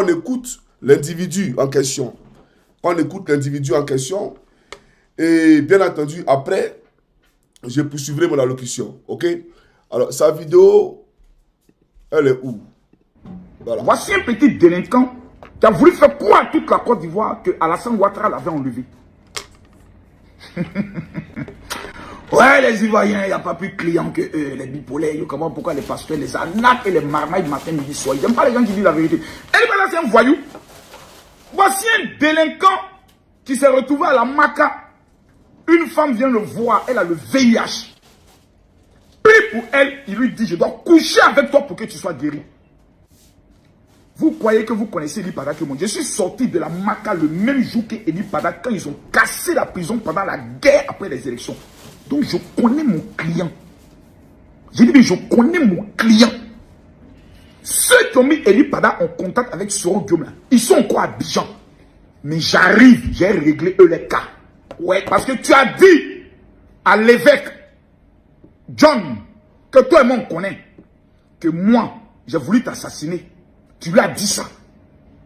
écoute l'individu en question. On écoute l'individu en question. Et bien entendu, après, je poursuivrai mon allocution. OK? Alors, sa vidéo, elle est où? Voilà. Voici un petit délinquant qui a voulu faire croire à toute la Côte d'Ivoire que Alassane Ouattara l'avait enlevé. Ouais, les Ivoiriens, il n'y a pas plus de clients que eux, les bipolaires. Comment, pourquoi les pasteurs, les arnaques et les marmailles matin, midi, soir. Ils n'aiment pas les gens qui disent la vérité. Et voilà, c'est un voyou. Voici un délinquant qui s'est retrouvé à la Maca. Une femme vient le voir, elle a le VIH. Puis pour elle, il lui dit, je dois coucher avec toi pour que tu sois guéri. Vous croyez que vous connaissez Eli Pada que moi? Je suis sorti de la Maca le même jour que Eli Pada quand ils ont cassé la prison pendant la guerre après les élections. Donc je connais mon client. J'ai dit, mais je connais mon client. Ceux qui ont mis Eli Pada en contact avec Soro Guillaume, ils sont encore à Abidjan. Mais j'arrive, j'ai réglé eux les cas. Ouais, parce que tu as dit à l'évêque John, que toi et moi on connaît, que moi, j'ai voulu t'assassiner. Tu lui as dit ça.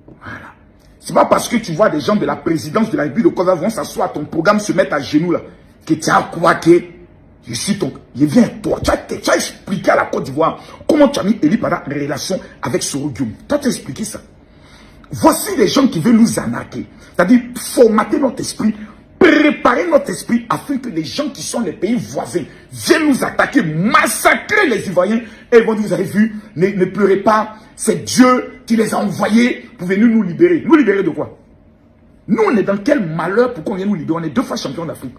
Voilà. C'est pas parce que tu vois des gens de la présidence de la République de Côte d'Ivoire vont s'asseoir à ton programme, se mettre à genoux là, que tu as quoi que je suis ton... Je viens toi. Tu as expliqué à la Côte d'Ivoire comment tu as mis Eli Pada en relation avec Soro Guillaume. Toi, tu as expliqué ça. Voici les gens qui veulent nous arnaquer. C'est-à-dire formater notre esprit, préparer notre esprit afin que les gens qui sont les pays voisins viennent nous attaquer, massacrer les Ivoiriens. Et ils vont dire, vous avez vu, ne pleurez pas, c'est Dieu qui les a envoyés pour venir nous libérer. Nous libérer de quoi? Nous, on est dans quel malheur pour qu'on vienne nous libérer? On est 2 fois champions d'Afrique.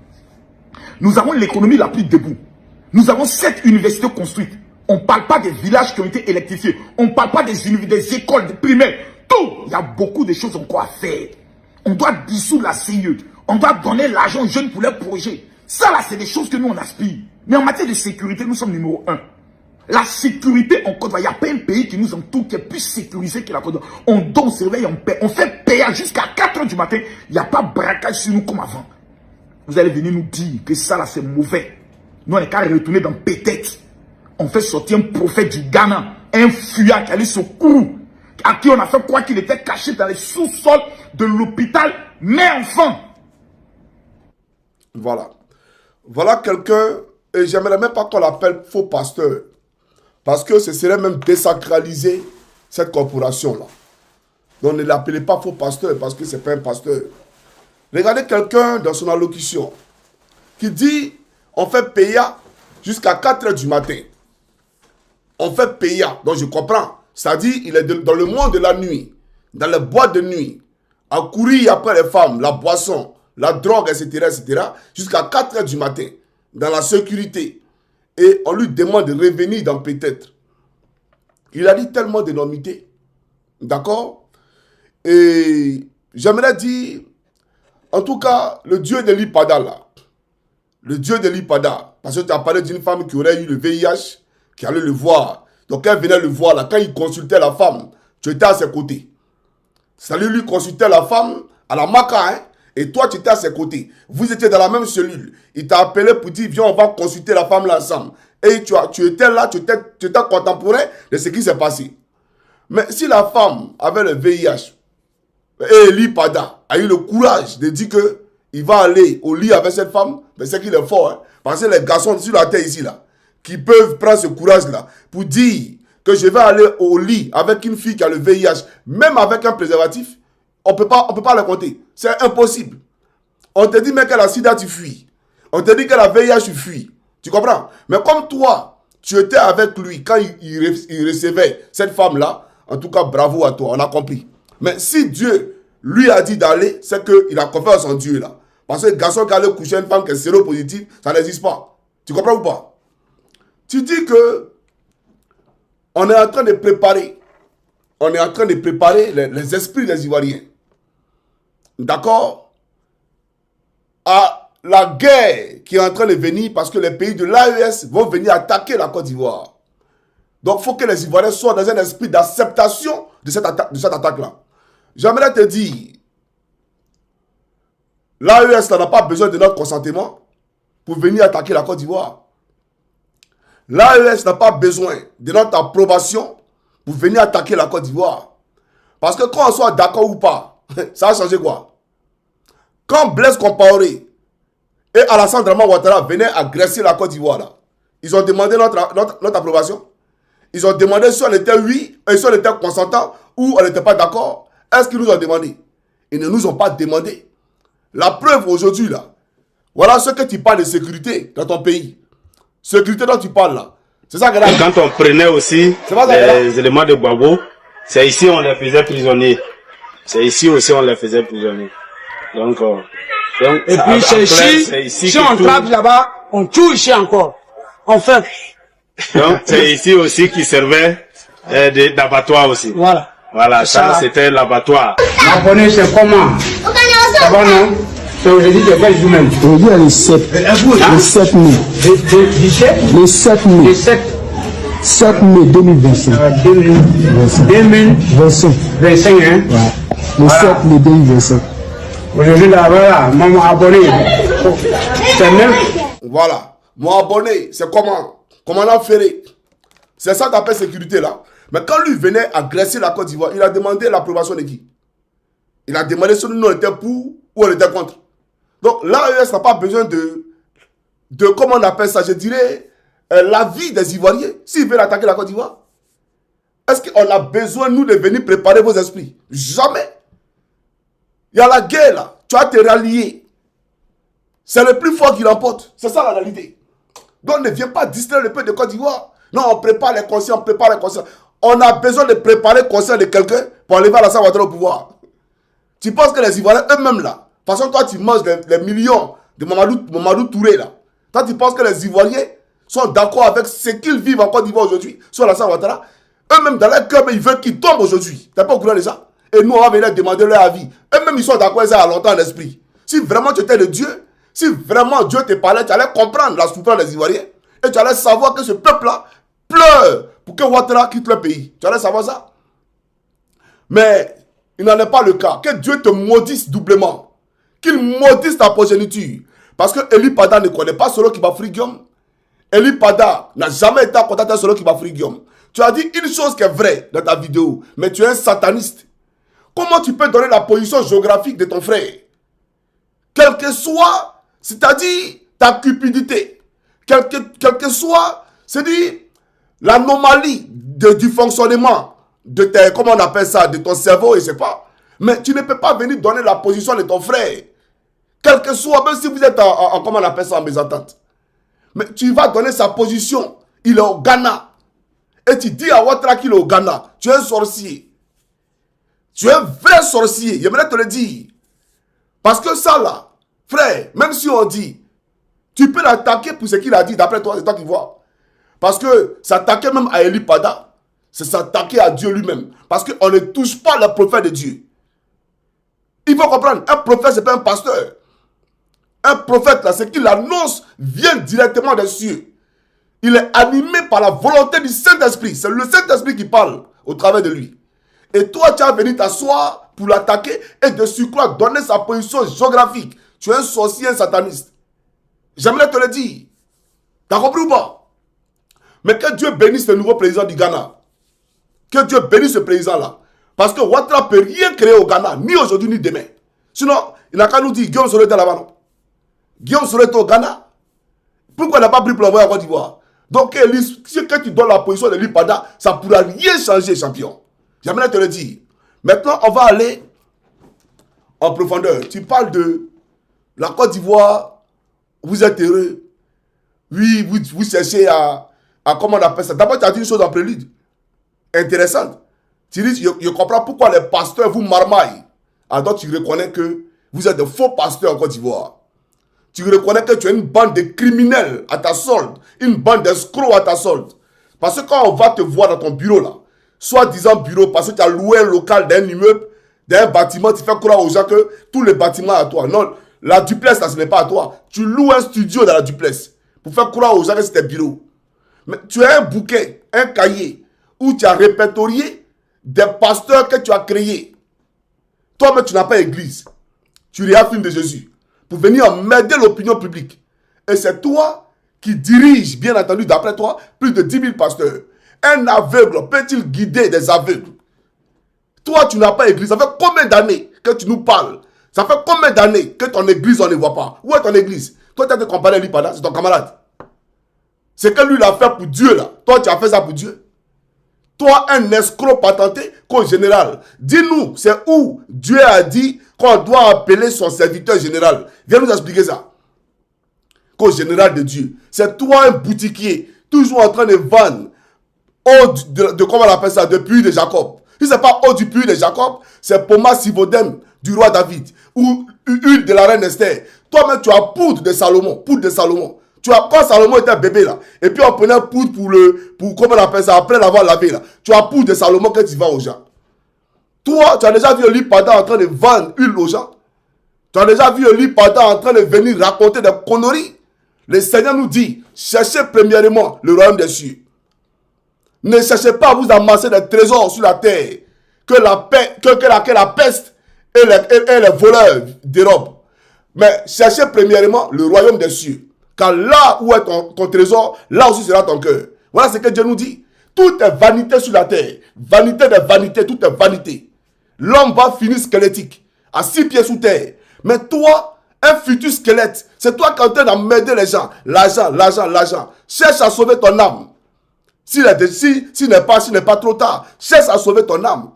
Nous avons l'économie la plus debout. Nous avons 7 universités construites. On ne parle pas des villages qui ont été électrifiés. On ne parle pas des écoles des primaires. Tout. Il y a beaucoup de choses encore à faire. On doit dissoudre la CIE. On doit donner l'argent aux jeunes pour leurs projets. Ça, là, c'est des choses que nous, on aspire. Mais en matière de sécurité, nous sommes numéro 1. La sécurité en Côte d'Ivoire, il n'y a pas un pays qui nous entoure qui est plus sécurisé que la Côte d'Ivoire. On donne, on surveille, on paie. On fait payer jusqu'à 4 h du matin. Il n'y a pas de braquage sur nous comme avant. Vous allez venir nous dire que ça, là, c'est mauvais. Nous, on n'est qu'à retourner dans peut-être. On fait sortir un prophète du Ghana, un fuyard qui allait se courir, à qui on a fait croire qu'il était caché dans les sous-sols de l'hôpital, mais enfant. Voilà. Voilà quelqu'un, et j'aimerais même pas qu'on l'appelle faux pasteur. Parce que ce serait même désacraliser cette corporation-là. Donc ne l'appelez pas faux pasteur parce que ce n'est pas un pasteur. Regardez quelqu'un dans son allocution qui dit on fait payer jusqu'à 4 h du matin. On fait payer. Donc je comprends. C'est-à-dire il est dans le monde de la nuit, dans les boîtes de nuit, à courir après les femmes, la boisson, la drogue, etc., jusqu'à 4 h du matin, dans la sécurité. Et on lui demande de revenir dans peut-être. Il a dit tellement d'énormité. D'accord? Et j'aimerais dire, en tout cas, le Dieu d'Eli Pada là, le Dieu d'Eli Pada, parce que tu as parlé d'une femme qui aurait eu le VIH, qui allait le voir. Donc elle venait le voir là, quand il consultait la femme, tu étais à ses côtés. C'est-à-dire lui consultait la femme à la Maca, hein? Et toi, tu étais à ses côtés. Vous étiez dans la même cellule. Il t'a appelé pour dire, viens, on va consulter la femme là ensemble. Et tu étais là, tu étais contemporain de ce qui s'est passé. Mais si la femme avait le VIH, et Eli Pada a eu le courage de dire qu'il va aller au lit avec cette femme, mais c'est qu'il est fort. Hein? Parce que les garçons sur la terre ici, là, qui peuvent prendre ce courage-là pour dire que je vais aller au lit avec une fille qui a le VIH, même avec un préservatif, on ne peut pas le compter. C'est impossible. On te dit, mais que la sida, tu fuis. On te dit que la VIH, tu fuis. Tu comprends? Mais comme toi, tu étais avec lui quand il recevait cette femme-là, en tout cas, bravo à toi, on a compris. Mais si Dieu lui a dit d'aller, c'est qu'il a confiance en Dieu là. Parce que le garçon qui allait coucher une femme qui est séropositive, ça n'existe pas. Tu comprends ou pas? Tu dis que on est en train de préparer. On est en train de préparer les esprits des Ivoiriens. D'accord? À la guerre qui est en train de venir parce que les pays de l'AES vont venir attaquer la Côte d'Ivoire. Donc, il faut que les Ivoiriens soient dans un esprit d'acceptation de cette attaque-là. J'aimerais te dire, l'AES n'a pas besoin de notre consentement pour venir attaquer la Côte d'Ivoire. L'AES n'a pas besoin de notre approbation pour venir attaquer la Côte d'Ivoire. Parce que quand on soit d'accord ou pas, ça a changé quoi? Quand Blaise Compaoré et Alassane Draman Ouattara venaient agresser la Côte d'Ivoire, là, ils ont demandé notre approbation. Ils ont demandé si on était oui, et si on était consentant ou on n'était pas d'accord. Est-ce qu'ils nous ont demandé? Ils ne nous ont pas demandé. La preuve aujourd'hui, là, voilà ce que tu parles de sécurité dans ton pays. Sécurité dont tu parles là. C'est ça que là. Quand on prenait aussi les éléments de Gbagbo, c'est ici on les faisait prisonniers. C'est ici aussi on les faisait prisonniers. Donc et puis c'est ici, si on trappe là-bas, on tue ici encore. On fait. Donc c'est ici aussi qui servait d'abattoir aussi. Voilà. Voilà, ça c'était l'abattoir. M'abonner c'est comment? Ça va non? C'est aujourd'hui que quel jour même? Aujourd'hui le 7. Le 7 mai. Le 7 mai. Le 7. 7 mai 2025. 2025 hein? Ouais. Le 7 mai 2025. Aujourd'hui là, voilà, mon abonné. C'est même. Voilà. Mon abonné, c'est comment? Commandant Ferré. C'est ça qu'appelle sécurité là. Mais quand lui venait agresser la Côte d'Ivoire, il a demandé l'approbation de qui? Il a demandé si nous on était pour ou on était contre. Donc l'AES n'a pas besoin de comment on appelle ça, je dirais, l'avis des Ivoiriens. S'ils veulent attaquer la Côte d'Ivoire, est-ce qu'on a besoin, nous, de venir préparer vos esprits? Jamais. Il y a la guerre là, tu vas te rallier. C'est le plus fort qui l'emporte. C'est ça la réalité. Donc ne viens pas distraire le peuple de Côte d'Ivoire. Non, on prépare les conscients, on prépare les conscients. On a besoin de préparer le conscient de quelqu'un pour enlever Alassane Ouattara au pouvoir. Tu penses que les Ivoiriens eux-mêmes là, de toute façon toi tu manges les millions de Mamadou Touré là. Toi tu penses que les Ivoiriens sont d'accord avec ce qu'ils vivent en Côte d'Ivoire aujourd'hui sur Alassane Ouattara? Eux-mêmes dans leur cœur, ils veulent qu'ils tombent aujourd'hui. Tu n'es pas au courant de ça? Et nous on va venir demander leur avis. Eux-mêmes ils sont d'accord avec ça à longtemps en esprit. Si vraiment tu étais le Dieu, si vraiment Dieu te parlait, tu allais comprendre la souffrance des Ivoiriens. Et tu allais savoir que ce peuple-là pleure pour que Ouattara quitte le pays. Tu allais savoir ça. Mais il n'en est pas le cas. Que Dieu te maudisse doublement. Qu'il maudisse ta progéniture. Parce que Eli Pada ne connaît pas Solo Kiba Frigium. Eli Pada n'a jamais été en contact avec Solo Kiba Frigium. Tu as dit une chose qui est vraie dans ta vidéo, mais tu es un sataniste. Comment tu peux donner la position géographique de ton frère? Quel que soit, c'est-à-dire ta cupidité, quel que soit, c'est-à-dire l'anomalie du fonctionnement de tes, comment on appelle ça, de ton cerveau, je ne sais pas. Mais tu ne peux pas venir donner la position de ton frère. Quel que soit, même si vous êtes en comment on appelle ça, en mésentente. Mais tu vas donner sa position. Il est au Ghana. Et tu dis à Ouattara qu'il est au Ghana. Tu es un sorcier. Tu es un vrai sorcier. J'aimerais te le dire. Parce que ça là, frère, même si on dit, tu peux l'attaquer pour ce qu'il a dit, d'après toi, c'est toi qui vois. Parce que s'attaquer même à Eli Pada, c'est s'attaquer à Dieu lui-même. Parce qu'on ne touche pas le prophète de Dieu. Il faut comprendre, un prophète, ce n'est pas un pasteur. Un prophète, là, ce qu'il annonce vient directement des cieux. Il est animé par la volonté du Saint-Esprit. C'est le Saint-Esprit qui parle au travers de lui. Et toi, tu as venu t'asseoir pour l'attaquer et de surcroît donner sa position géographique. Tu es un sorcier, un sataniste. J'aimerais te le dire. T'as compris ou pas? Mais que Dieu bénisse le nouveau président du Ghana. Que Dieu bénisse ce président-là. Parce que Ouattara ne peut rien créer au Ghana, ni aujourd'hui, ni demain. Sinon, il n'a qu'à nous dire, Guillaume Soro était là-bas, non? Guillaume Soro était au Ghana. Pourquoi il n'a pas pris pour l'envoyer à Côte d'Ivoire? Donc, quand tu donnes la position de l'Ipada, ça ne pourra rien changer, champion. J'aimerais te le dire. Maintenant, on va aller en profondeur. Tu parles de la Côte d'Ivoire. Vous êtes heureux. Oui, vous cherchez à comment on appelle ça. D'abord, tu as dit une chose en prélude. Intéressante. Tu dis, je comprends pourquoi les pasteurs vous marmaillent. Alors, tu reconnais que vous êtes de faux pasteurs en Côte d'Ivoire. Tu reconnais que tu as une bande de criminels à ta solde. Une bande d'escrocs à ta solde. Parce que quand on va te voir dans ton bureau là, soi-disant bureau, parce que tu as loué un local d'un immeuble, d'un bâtiment, tu fais croire aux gens que tout le bâtiment est à toi. Non, la duplex là, ce n'est pas à toi. Tu loues un studio dans la duplex pour faire croire aux gens que c'est tes bureaux. Mais tu as un bouquet, un cahier, où tu as répertorié des pasteurs que tu as créés. Toi-même, tu n'as pas église. Tu réaffirmes de Jésus pour venir emmerder l'opinion publique. Et c'est toi qui dirige, bien entendu, d'après toi, plus de 10 000 pasteurs. Un aveugle peut-il guider des aveugles? Toi, tu n'as pas église. Ça fait combien d'années que tu nous parles? Ça fait combien d'années que ton église, on ne voit pas? Où est ton église? Toi, tu as te comparé à Lipada, c'est ton camarade. C'est que lui, il a fait pour Dieu, là. Toi, tu as fait ça pour Dieu. Toi, un escroc patenté qu'au général. Dis-nous, c'est où Dieu a dit qu'on doit appeler son serviteur général. Viens nous expliquer ça. Qu'au général de Dieu. C'est toi, un boutiquier, toujours en train de vendre de comment on appelle ça, de puits de Jacob. Si ce n'est pas eau du puits de Jacob, c'est Poma Sivodem du roi David ou huile de la reine Esther. Toi-même, tu as poudre de Salomon. Poudre de Salomon. Tu as, quand Salomon était bébé là, et puis on prenait poudre pour comment on appelle ça, après l'avoir lavé là. Tu as poudre de Salomon que tu vends aux gens. Toi, tu as déjà vu Lipada en train de vendre huile aux gens. Tu as déjà vu Lipada en train de venir raconter des conneries. Le Seigneur nous dit, cherchez premièrement le royaume des cieux. Ne cherchez pas à vous amasser des trésors sur la terre, que la peste et les voleurs dérobent. Mais cherchez premièrement le royaume des cieux. Car là où est ton trésor, là aussi sera ton cœur. Voilà ce que Dieu nous dit. Tout est vanité sur la terre. Vanité de vanité, tout est vanité. L'homme va finir squelettique, à 6 pieds sous terre. Mais toi, un futur squelette, c'est toi qui es en train d'emmerder les gens. L'argent, l'argent, l'argent. Cherche à sauver ton âme. S'il n'est pas trop tard, cherche à sauver ton âme.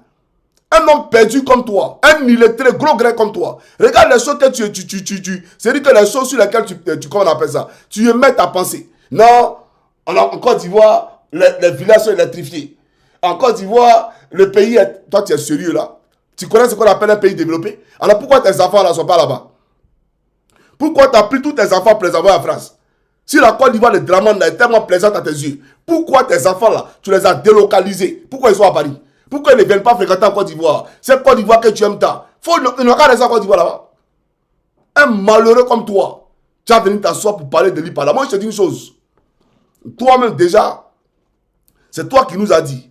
Un homme perdu comme toi, un illettré gros grec comme toi. Regarde les choses que c'est-à-dire que les choses sur lesquelles comment on appelle ça, tu mets ta pensée. Non, en Côte d'Ivoire, les villages sont électrifiés. En Côte d'Ivoire, le pays est... Toi, tu es sérieux là? Tu connais ce qu'on appelle un pays développé? Alors pourquoi tes enfants ne sont pas là-bas? Pourquoi tu as pris tous tes enfants pour les envoyer en France? Si la Côte d'Ivoire, le Dramane est tellement plaisante à tes yeux, pourquoi tes enfants là, tu les as délocalisés? Pourquoi ils sont à Paris? Pourquoi ils ne viennent pas fréquenter en Côte d'Ivoire? C'est Côte d'Ivoire que tu aimes tant. Il n'y a qu'à rester en Côte d'Ivoire là-bas. Un malheureux comme toi, tu as venu t'asseoir pour parler de l'Ipada. Moi, je te dis une chose. Toi-même, déjà, c'est toi qui nous as dit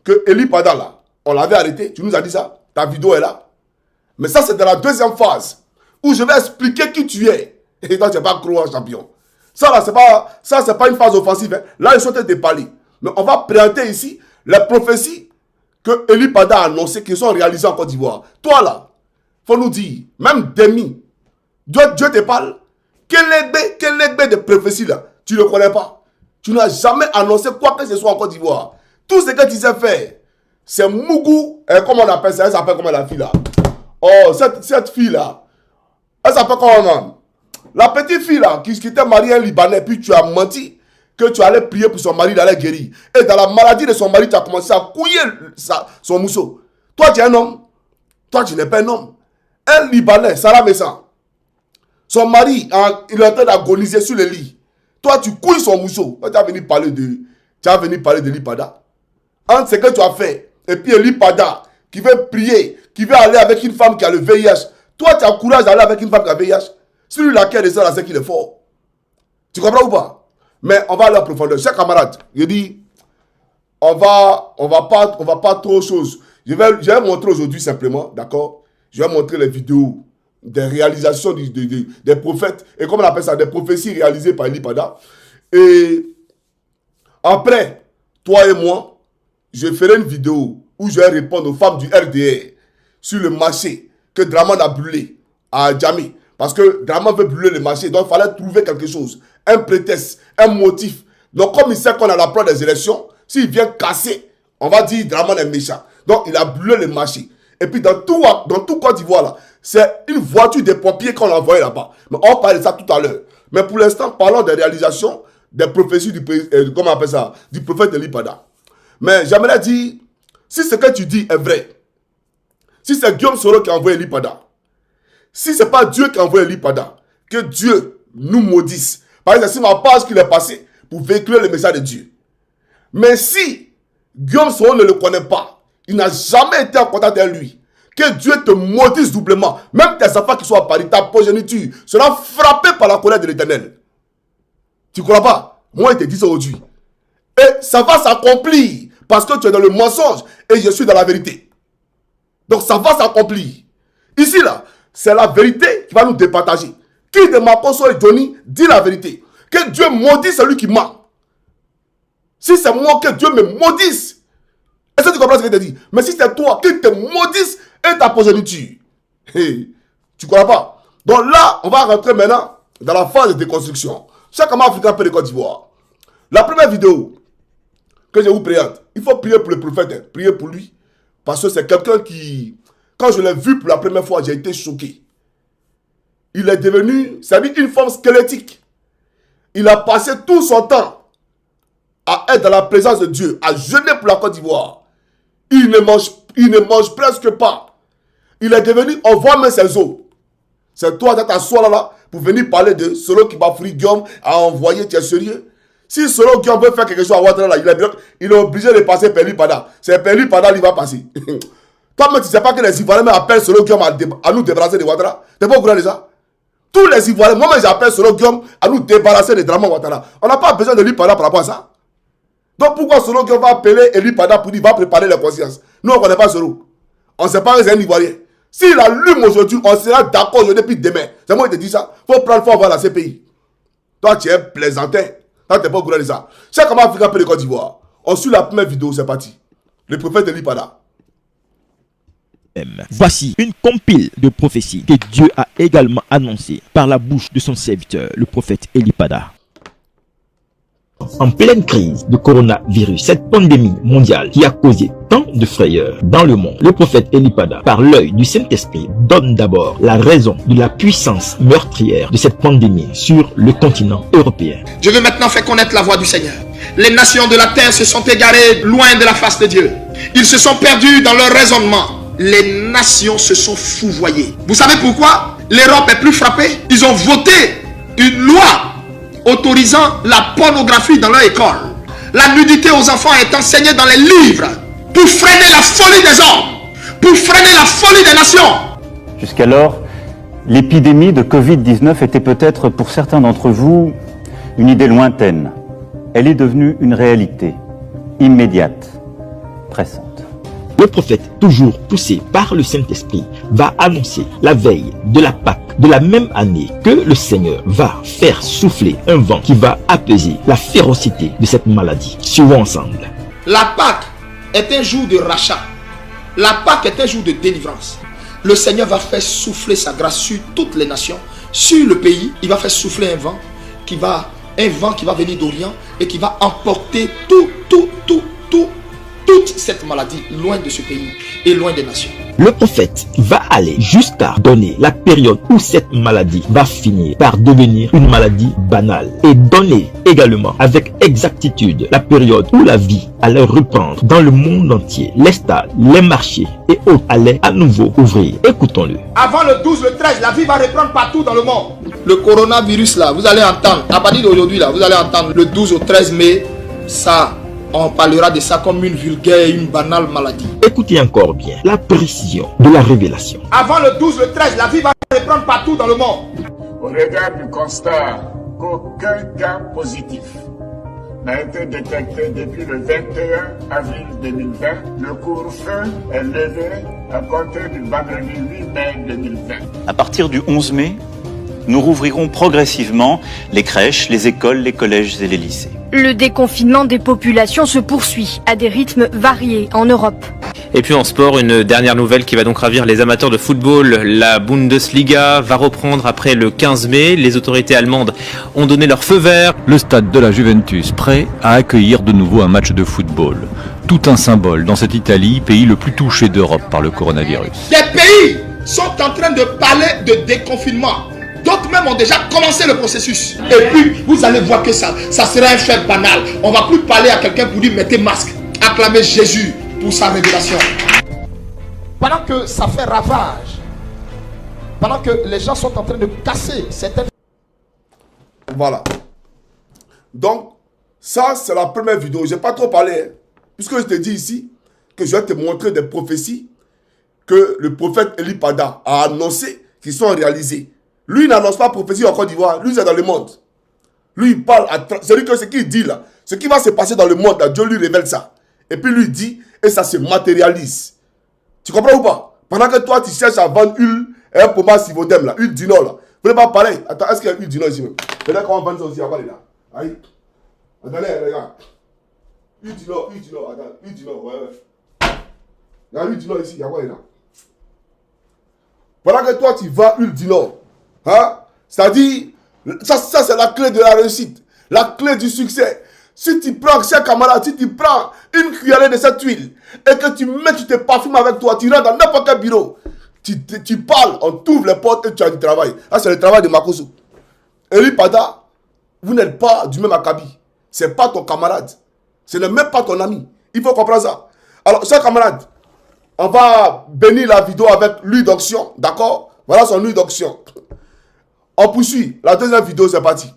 que l'Ipada là, on l'avait arrêté. Tu nous as dit ça. Ta vidéo est là. Mais ça, c'est dans la deuxième phase où je vais expliquer qui tu es. Et toi, tu n'es pas croire champion. Ça, là, c'est pas une phase offensive. Hein. Là, ils sont en train de parler. Mais on va présenter ici les prophéties que Lipada a annoncé qui sont réalisées en Côte d'Ivoire. Toi là, faut nous dire, même Demi, Dieu te parle. Quel égbé de prophétie là, tu ne le connais pas. Tu n'as jamais annoncé quoi que ce soit en Côte d'Ivoire. Tout ce que tu sais faire, c'est Mougou, comment on appelle ça? Elle s'appelle comment la fille là? Oh, cette fille là, elle s'appelle comment? La petite fille là, qui t'a marié un Libanais, puis tu as menti que tu allais prier pour son mari d'aller guérir. Et dans la maladie de son mari, tu as commencé à couiller son mousseau. Toi, tu es un homme. Toi, tu n'es pas un homme. Un Libanais, Salah Messan. Son mari, il est en train d'agoniser sur le lit. Toi, tu couilles son mousseau. Tu as venu parler de Lipada. Entre ce que tu as fait, et puis Lipada, qui veut prier, qui veut aller avec une femme qui a le VIH. Toi, tu as le courage d'aller avec une femme qui a le VIH. Celui laquelle est ça, c'est qu'il est fort. Tu comprends ou pas? Mais on va aller en profondeur. Chers camarades, je dis, on va pas trop chose. Je vais montrer aujourd'hui simplement, d'accord? Je vais montrer les vidéos des réalisations des prophètes, et comme on appelle ça, des prophéties réalisées par Lipada. Et après, toi et moi, je ferai une vidéo où je vais répondre aux femmes du RDR sur le marché que Dramane a brûlé à Djamé. Parce que Dramane veut brûler le marché, donc il fallait trouver quelque chose. Un prétexte, un motif. Donc comme il sait qu'on a l'approche des élections, s'il vient casser, on va dire Dramane est méchant. Donc il a brûlé le marché. Et puis dans tout Côte d'Ivoire là, c'est une voiture des pompiers qu'on a envoyée là-bas. Mais on va parler de ça tout à l'heure. Mais pour l'instant, parlons des réalisations, des prophéties comment on appelle ça, du prophète de Lipada. Mais j'aimerais dire, si ce que tu dis est vrai, si c'est Guillaume Soro qui a envoyé Lipada, si ce n'est pas Dieu qui a envoyé Lipada, que Dieu nous maudisse. Par exemple, c'est ma page qu'il est passé pour véhiculer le message de Dieu. Mais si Guillaume Soro ne le connaît pas, il n'a jamais été en contact avec lui, que Dieu te maudisse doublement, même tes enfants qui sont à Paris, ta progéniture sera frappée par la colère de l'Éternel. Tu ne crois pas? Moi, il te dit ça aujourd'hui. Et ça va s'accomplir parce que tu es dans le mensonge et je suis dans la vérité. Donc ça va s'accomplir. Ici, là, c'est la vérité qui va nous départager. Qui de Makoso et Johnny dit la vérité? Que Dieu maudisse celui qui ment. Si c'est moi, que Dieu me maudisse. Est-ce que tu comprends ce que je te dis? Mais si c'est toi qui te maudisse et ta progéniture, hey, tu ne crois pas? Donc là, on va rentrer maintenant dans la phase de déconstruction. Chaque homme africain peut de Côte d'Ivoire. La première vidéo que je vous présente, il faut prier pour le prophète, hein, prier pour lui. Parce que c'est quelqu'un qui, quand je l'ai vu pour la première fois, j'ai été choqué. Il est devenu, c'est-à-dire une forme squelettique. Il a passé tout son temps à être dans la présence de Dieu, à jeûner pour la Côte d'Ivoire. Il ne mange presque pas. Il est devenu, on voit même ses os. C'est toi qui t'assois là pour venir parler de Solo Kibafoury Guillaume à envoyer, tu es sérieux? Si Solo Guillaume veut faire quelque chose à Ouattara, là, il est obligé de passer Perli Pada. C'est Perli Pada qui va passer. Toi-même, tu ne sais pas que les Ivoiriens appellent Solo Guillaume à nous débarrasser de Ouattara. Tu n'es pas au courant de ça? Tous les Ivoiriens, moi-même j'appelle Solo Guillaume à nous débarrasser de Draman Ouattara. On n'a pas besoin de lui parler par rapport à ça. Donc pourquoi Solo Guillaume va appeler Eli Pada pour dire va préparer les consciences? Nous on ne connaît pas Solo. On ne sait pas que c'est un Ivoirien. S'il allume aujourd'hui, on sera d'accord aujourd'hui depuis demain. C'est moi qui te dis ça. Il faut voir la CPI. Toi tu es plaisantin. Toi tu n'es pas au courant de ça. Chaque homme africain peut de Côte d'Ivoire. On suit la première vidéo, c'est parti. Le prophète Eli Pada. Voici une compile de prophéties que Dieu a également annoncées par la bouche de son serviteur, le prophète Eli Pada. En pleine crise de coronavirus, cette pandémie mondiale qui a causé tant de frayeurs dans le monde, le prophète Eli Pada, par l'œil du Saint-Esprit, donne d'abord la raison de la puissance meurtrière de cette pandémie sur le continent européen. Je veux maintenant faire connaître la voix du Seigneur. Les nations de la terre se sont égarées loin de la face de Dieu. Ils se sont perdus dans leur raisonnement. Les nations se sont fouvoyées. Vous savez pourquoi? L'Europe est plus frappée. Ils ont voté une loi autorisant la pornographie dans leur école. La nudité aux enfants est enseignée dans les livres pour freiner la folie des hommes, pour freiner la folie des nations. Jusqu'alors, l'épidémie de Covid-19 était peut-être pour certains d'entre vous une idée lointaine. Elle est devenue une réalité immédiate, pressante. Le prophète, toujours poussé par le Saint-Esprit, va annoncer la veille de la Pâque de la même année que le Seigneur va faire souffler un vent qui va apaiser la férocité de cette maladie. Suivons ensemble. La Pâque est un jour de rachat. La Pâque est un jour de délivrance. Le Seigneur va faire souffler sa grâce sur toutes les nations, sur le pays. Il va faire souffler un vent qui va venir d'Orient et qui va emporter toute cette maladie loin de ce pays et loin des nations. Le prophète va aller jusqu'à donner la période où cette maladie va finir par devenir une maladie banale et donner également avec exactitude la période où la vie allait reprendre dans le monde entier. Les stades, les marchés et autres allaient à nouveau ouvrir. Écoutons-le. Avant le 12, le 13, la vie va reprendre partout dans le monde. Le coronavirus là, vous allez entendre, à partir d'aujourd'hui là, vous allez entendre le 12 au 13 mai, ça... On parlera de ça comme une vulgaire, une banale maladie. Écoutez encore bien la précision de la révélation. Avant le 12, le 13, la vie va reprendre partout dans le monde. Au regard du constat qu'aucun cas positif n'a été détecté depuis le 21 avril 2020, le couvre-feu est levé à compter du vendredi 8 mai 2020. À partir du 11 mai, nous rouvrirons progressivement les crèches, les écoles, les collèges et les lycées. Le déconfinement des populations se poursuit à des rythmes variés en Europe. Et puis en sport, une dernière nouvelle qui va donc ravir les amateurs de football. La Bundesliga va reprendre après le 15 mai. Les autorités allemandes ont donné leur feu vert. Le stade de la Juventus prêt à accueillir de nouveau un match de football. Tout un symbole dans cette Italie, pays le plus touché d'Europe par le coronavirus. Des pays sont en train de parler de déconfinement. D'autres même ont déjà commencé le processus. Et puis, vous allez voir que ça sera un fait banal. On ne va plus parler à quelqu'un pour dire mettez masque. Acclamez Jésus pour sa révélation. Pendant que ça fait ravage, pendant que les gens sont en train de casser certaines... Voilà. Donc, ça, c'est la première vidéo. Je n'ai pas trop parlé, hein, puisque je te dis ici que je vais te montrer des prophéties que le prophète Eli Pada a annoncées qui sont réalisées. Lui, il n'annonce pas prophétie en Côte d'Ivoire. Lui, c'est dans le monde. Lui, il parle à... C'est-à-dire que ce qu'il dit là, ce qui va se passer dans le monde, là, Dieu lui révèle ça. Et puis lui dit, et ça se matérialise. Tu comprends ou pas? Pendant que toi, tu cherches à vendre huile et un pommade Sivodem, là, huile d'Ino, là. Vous n'êtes pas pareil. Attends, est-ce qu'il y a huile d'Ino ici même? Peut-être qu'on va vendre ça aussi. À quoi, là? Aïe. Attendez, les gars. Huile d'Ino, attends. Huile d'Ino, ouais. Il y a l'huile du Nord ici, il y a quoi là? Voilà que toi, tu vends l'huile du Nord. Hein? C'est-à-dire, ça c'est la clé de la réussite. La clé du succès. Si tu prends, cher camarade, si tu prends une cuillerée de cette huile et que tu te parfumes avec toi, tu rentres dans n'importe quel bureau, tu parles, on t'ouvre les portes et tu as du travail. Là, c'est le travail de Makoso. Eli Pada, vous n'êtes pas du même acabit. Ce n'est pas ton camarade. Ce n'est même pas ton ami. Il faut comprendre ça. Alors, chers camarades, on va bénir la vidéo avec l'huile d'onction. D'accord? Voilà son huile d'onction. On poursuit. La deuxième vidéo, c'est parti.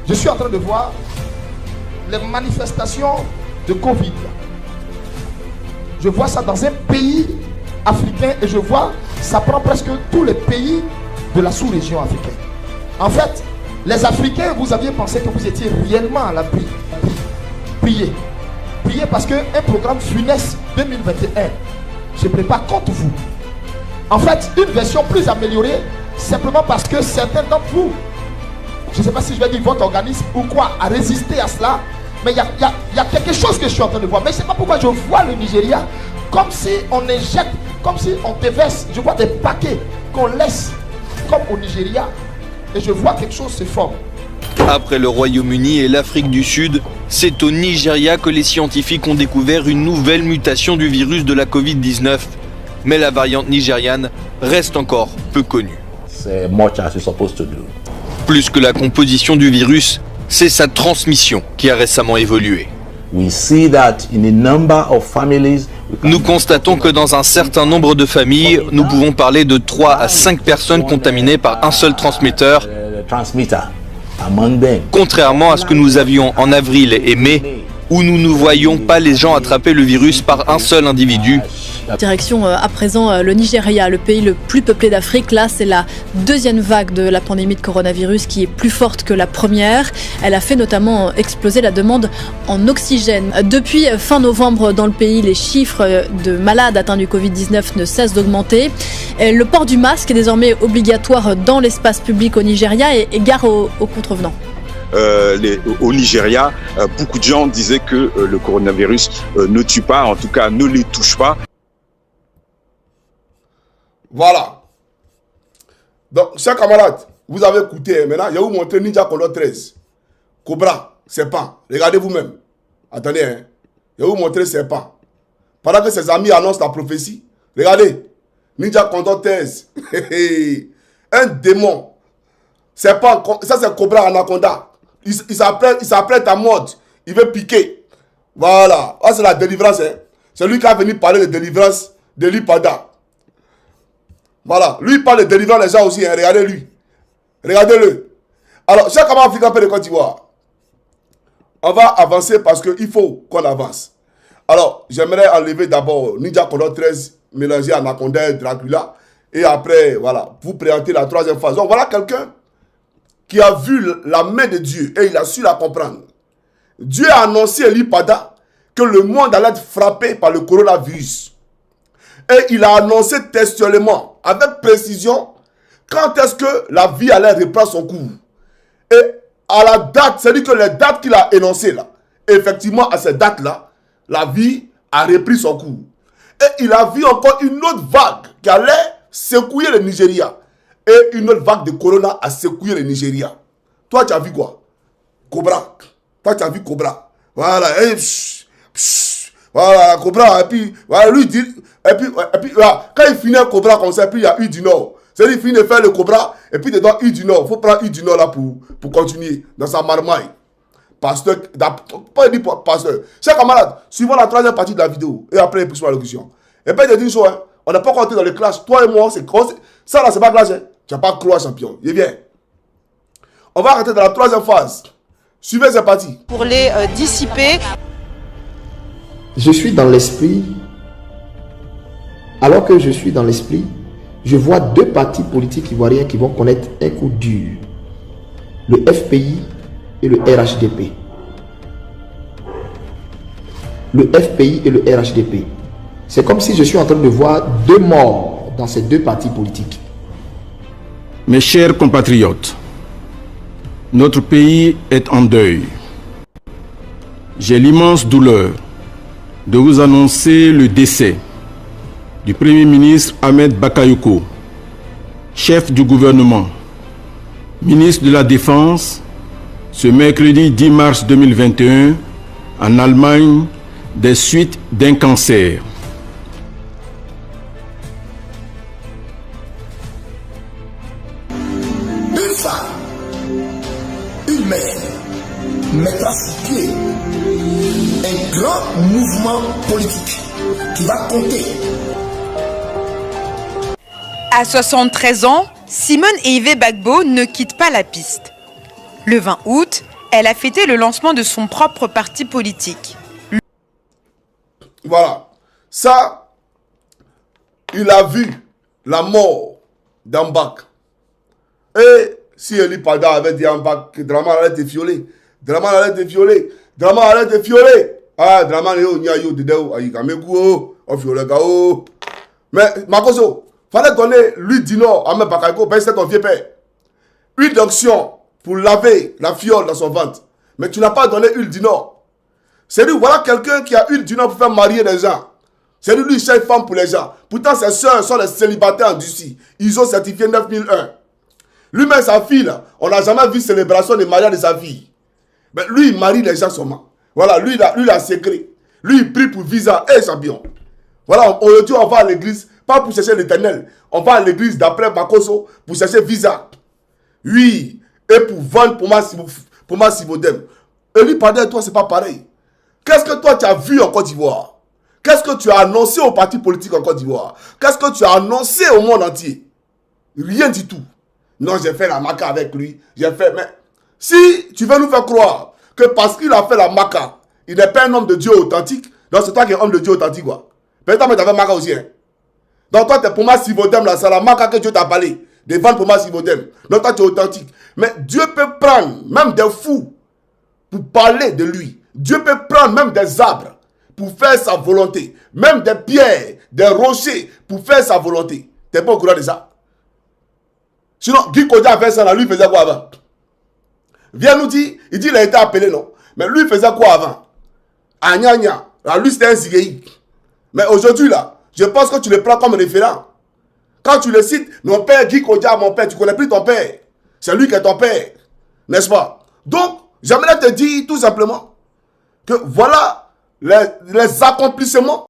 Je suis en train de voir les manifestations de Covid. Je vois ça dans un pays africain et je vois ça prend presque tous les pays de la sous-région africaine. En fait, les Africains, vous aviez pensé que vous étiez réellement à l'abri. Priez. Priez parce qu'un programme funeste 2021 se prépare contre vous. En fait, une version plus améliorée, simplement parce que certains d'entre vous, je ne sais pas si je vais dire votre organisme ou quoi, a résisté à cela, mais il y a quelque chose que je suis en train de voir. Mais je ne sais pas pourquoi je vois le Nigeria comme si on injecte, comme si on déverse, je vois des paquets qu'on laisse comme au Nigeria et je vois quelque chose se forme. Après le Royaume-Uni et l'Afrique du Sud, c'est au Nigeria que les scientifiques ont découvert une nouvelle mutation du virus de la Covid-19. Mais la variante nigériane reste encore peu connue. Plus que la composition du virus, c'est sa transmission qui a récemment évolué. Nous constatons que dans un certain nombre de familles, nous pouvons parler de 3 à 5 personnes contaminées par un seul transmetteur, contrairement à ce que nous avions en avril et mai, où nous ne voyions pas les gens attraper le virus par un seul individu. Direction à présent le Nigeria, le pays le plus peuplé d'Afrique. Là, c'est la deuxième vague de la pandémie de coronavirus qui est plus forte que la première. Elle a fait notamment exploser la demande en oxygène. Depuis fin novembre, dans le pays, les chiffres de malades atteints du Covid-19 ne cessent d'augmenter. Le port du masque est désormais obligatoire dans l'espace public au Nigeria et gare aux contrevenants. Au Nigeria, beaucoup de gens disaient que le coronavirus ne tue pas, en tout cas ne les touche pas. Voilà. Donc, chers camarades, vous avez écouté. Maintenant, je vais vous montrer Ninja Color 13. Cobra, serpent. Regardez vous-même. Attendez, hein. Je vais vous montrer serpent. Pendant que ses amis annoncent la prophétie, regardez. Ninja Color 13. Un démon. Serpent, ça c'est Cobra Anaconda. Il s'apprête à mordre. Il veut piquer. Voilà. Ça c'est la délivrance. Hein. C'est lui qui a venu parler de délivrance de l'Ipada. Voilà, lui il parle de délivrant les gens aussi, hein. Regardez lui. Regardez-le. Alors, chaque camarade africain peut de Côte d'Ivoire. On va avancer parce qu'il faut qu'on avance. Alors, j'aimerais enlever d'abord Ninja Color 13 mélangé à Anaconda et Dracula. Et après, voilà, vous présenter la troisième phase. Donc, voilà quelqu'un qui a vu la main de Dieu et il a su la comprendre. Dieu a annoncé à l'Ipada que le monde allait être frappé par le coronavirus. Et il a annoncé textuellement, avec précision, quand est-ce que la vie allait reprendre son cours. Et à la date, c'est-à-dire que les dates qu'il a énoncées là, effectivement à ces dates-là, la vie a repris son cours. Et il a vu encore une autre vague qui allait secouer le Nigeria. Et une autre vague de corona a secoué le Nigeria. Toi, tu as vu quoi? Cobra. Toi, tu as vu Cobra. Voilà. Et voilà, Cobra. Et puis, voilà, lui dit... Et puis voilà, quand il finit un Cobra comme ça, puis il y a U du Nord. C'est-à-dire qu'il finit de faire le Cobra, et puis dedans U du Nord. Il faut prendre U du Nord là pour continuer dans sa marmaille. Pasteur, pas dit pasteur. Chers camarades, suivons la troisième partie de la vidéo. Et après, il la locution. Et puis, je dis une chose, hein, on n'a pas compté dans les classes. Toi et moi, c'est ça là, c'est pas classe. Hein. Tu n'as pas croix champion. Il vient. On va arrêter dans la troisième phase. Suivez cette partie. Pour les dissiper. Je suis dans l'esprit. Alors que je suis dans l'esprit, je vois deux partis politiques ivoiriens qui vont connaître un coup dur. Le FPI et le RHDP. Le FPI et le RHDP. C'est comme si je suis en train de voir deux morts dans ces deux partis politiques. Mes chers compatriotes, notre pays est en deuil. J'ai l'immense douleur de vous annoncer le décès du Premier ministre Ahmed Bakayoko, chef du gouvernement, ministre de la Défense, ce mercredi 10 mars 2021 en Allemagne des suites d'un cancer. Une femme, une mère mettra sur pied un grand mouvement politique qui va compter. À 73 ans, Simone Eive Bagbo ne quitte pas la piste. Le 20 août, elle a fêté le lancement de son propre parti politique. Voilà. Ça, il a vu la mort d'Ambak. Et si Eli Pada avait dit à Ambak que Draman allait te violer, Draman allait te violer, Draman allait te violer. Ah, Draman yo nyayo dedeo ayikamegu o viole gao. Mais Makoso, fallait donner l'huile d'Inor à Ahmed Bakayoko, ben c'est ton vieux père. Huile d'onction pour laver la fiole dans son ventre. Mais tu n'as pas donné huile d'Inor. C'est lui, voilà quelqu'un qui a huile d'Inor pour faire marier les gens. C'est lui, il cherche femme pour les gens. Pourtant, ses soeurs sont les célibataires en Dussi. Ils ont certifié 9001. Lui-même, sa fille, là, on n'a jamais vu célébration de mariage de sa fille. Mais lui, il marie les gens seulement. Voilà, lui, il a secret. Lui, il prie pour visa et champion. Voilà, aujourd'hui, on va à l'église, pas pour chercher l'éternel. On va à l'église d'après Makoso pour chercher visa. Oui, et pour vendre pour ma Sibodem. Et lui, pardon, toi, c'est pas pareil. Qu'est-ce que toi, tu as vu en Côte d'Ivoire? Qu'est-ce que tu as annoncé aux partis politiques en Côte d'Ivoire? Qu'est-ce que tu as annoncé au monde entier? Rien du tout. Non, j'ai fait la maca avec lui. J'ai fait, mais si tu veux nous faire croire que parce qu'il a fait la maca, il n'est pas un homme de Dieu authentique, donc c'est toi qui es homme de Dieu authentique, quoi. Peut-être que tu avais maca aussi, hein. Donc toi, tu es pour ma Sivodem, là, c'est la maca que Dieu t'a parlé. De vendre pour ma Sivodem. Donc toi, tu es authentique. Mais Dieu peut prendre même des fous pour parler de lui. Dieu peut prendre même des arbres pour faire sa volonté. Même des pierres, des rochers pour faire sa volonté. Tu n'es pas au courant de ça? Sinon, Guy Kodia a fait ça, là, lui faisait quoi avant? Viens nous dire, il dit qu'il a été appelé, non? Mais lui faisait quoi avant? Ah, gna gna. Là, lui, c'était un zigéi. Mais aujourd'hui, là, je pense que tu le prends comme référent. Quand tu le cites, mon père, Guy Kodia, mon père, tu ne connais plus ton père. C'est lui qui est ton père. N'est-ce pas? Donc, j'aimerais te dire tout simplement que voilà les accomplissements